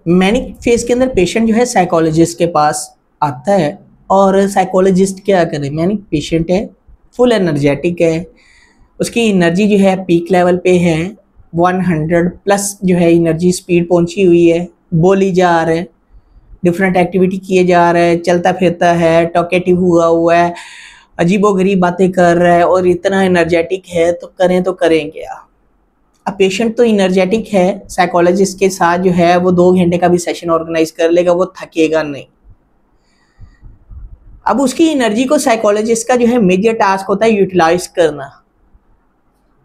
Manic phase के अंदर patient जो है साइकोलॉजिस्ट के पास आता है और साइकोलॉजिस्ट क्या करे, मैनिक पेशेंट है, फुल एनर्जेटिक है, उसकी एनर्जी जो है पीक लेवल पे है, 100 प्लस जो है एनर्जी स्पीड पहुंची हुई है, बोली जा रहा है, डिफरेंट एक्टिविटी किए जा रहा है, चलता फिरता है, टॉकेटिव हुआ है, अजीबोगरीब बातें कर रहा है और इतना एनर्जेटिक है, तो करें क्या। अब पेशेंट तो एनर्जेटिक है, साइकोलॉजिस्ट के साथ जो है वो 2 घंटे का भी सेशन ऑर्गेनाइज कर लेगा, वो थकेगा नहीं। अब उसकी एनर्जी को साइकोलॉजिस्ट का जो है मेजर टास्क होता है यूटिलाइज करना।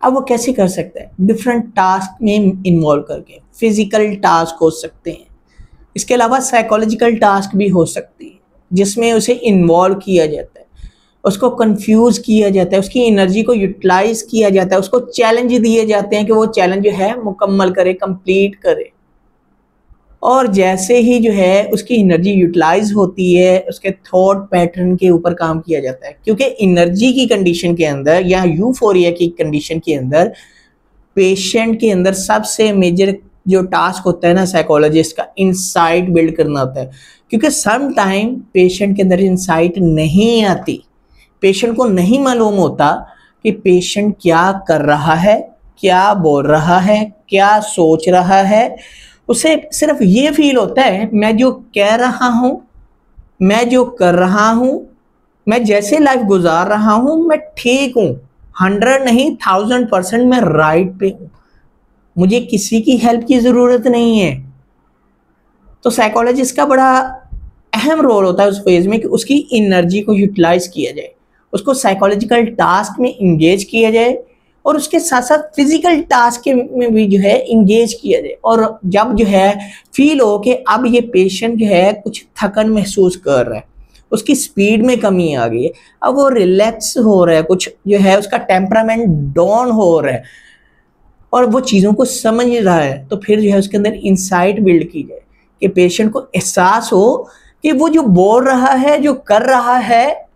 अब वो कैसे कर सकता है, डिफरेंट टास्क में इन्वॉल्व करके। फिजिकल टास्क हो सकते हैं, इसके अलावा साइकोलॉजिकल टास्क भी हो सकती है जिसमें उसे इन्वॉल्व किया जाता है, उसको कंफ्यूज किया जाता है, उसकी एनर्जी को यूटिलाइज किया जाता है, उसको चैलेंज दिए जाते हैं कि वो चैलेंज जो है मुकम्मल करे, कंप्लीट करे। और जैसे ही जो है उसकी एनर्जी यूटिलाइज होती है, उसके थॉट पैटर्न के ऊपर काम किया जाता है, क्योंकि एनर्जी की कंडीशन के अंदर या यूफोरिया की कंडीशन के अंदर पेशेंट के अंदर सबसे मेजर जो टास्क होता है ना साइकोलॉजिस्ट का, इंसाइट बिल्ड करना होता है। क्योंकि सम टाइम पेशेंट के अंदर इंसाइट नहीं आती, पेशेंट को नहीं मालूम होता कि पेशेंट क्या कर रहा है, क्या बोल रहा है, क्या सोच रहा है। उसे सिर्फ ये फील होता है मैं जो कह रहा हूँ, मैं जो कर रहा हूँ, मैं जैसे लाइफ गुजार रहा हूँ, मैं ठीक हूँ, 100 नहीं 1000% मैं राइट पे हूँ, मुझे किसी की हेल्प की ज़रूरत नहीं है। तो साइकोलॉजिस्ट का बड़ा अहम रोल होता है उस फेज में कि उसकी एनर्जी को यूटिलाइज किया जाए, उसको साइकोलॉजिकल टास्क में इंगेज किया जाए और उसके साथ साथ फिजिकल टास्क में भी जो है इंगेज किया जाए। और जब जो है फील हो कि अब ये पेशेंट जो है कुछ थकन महसूस कर रहा है, उसकी स्पीड में कमी आ गई है, अब वो रिलैक्स हो रहा है, कुछ जो है उसका टेम्परामेंट डाउन हो रहा है और वो चीज़ों को समझ रहा है, तो फिर जो है उसके अंदर इंसाइट बिल्ड की जाए कि पेशेंट को एहसास हो कि वो जो बोल रहा है, जो कर रहा है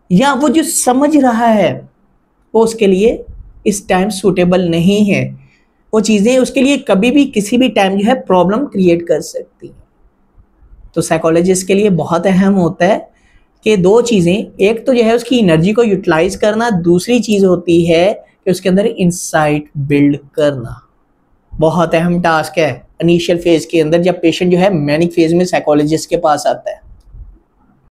या वो जो समझ रहा है, वो उसके लिए इस टाइम सूटेबल नहीं है। वो चीज़ें उसके लिए कभी भी किसी भी टाइम जो है प्रॉब्लम क्रिएट कर सकती हैं। तो साइकोलॉजिस्ट के लिए बहुत अहम होता है कि 2 चीज़ें, एक तो जो है उसकी एनर्जी को यूटिलाइज करना, दूसरी चीज़ होती है कि उसके अंदर इंसाइट बिल्ड करना। बहुत अहम टास्क है इनिशियल फेज के अंदर जब पेशेंट जो है मैनिक फेज में साइकोलॉजिस्ट के पास आता है।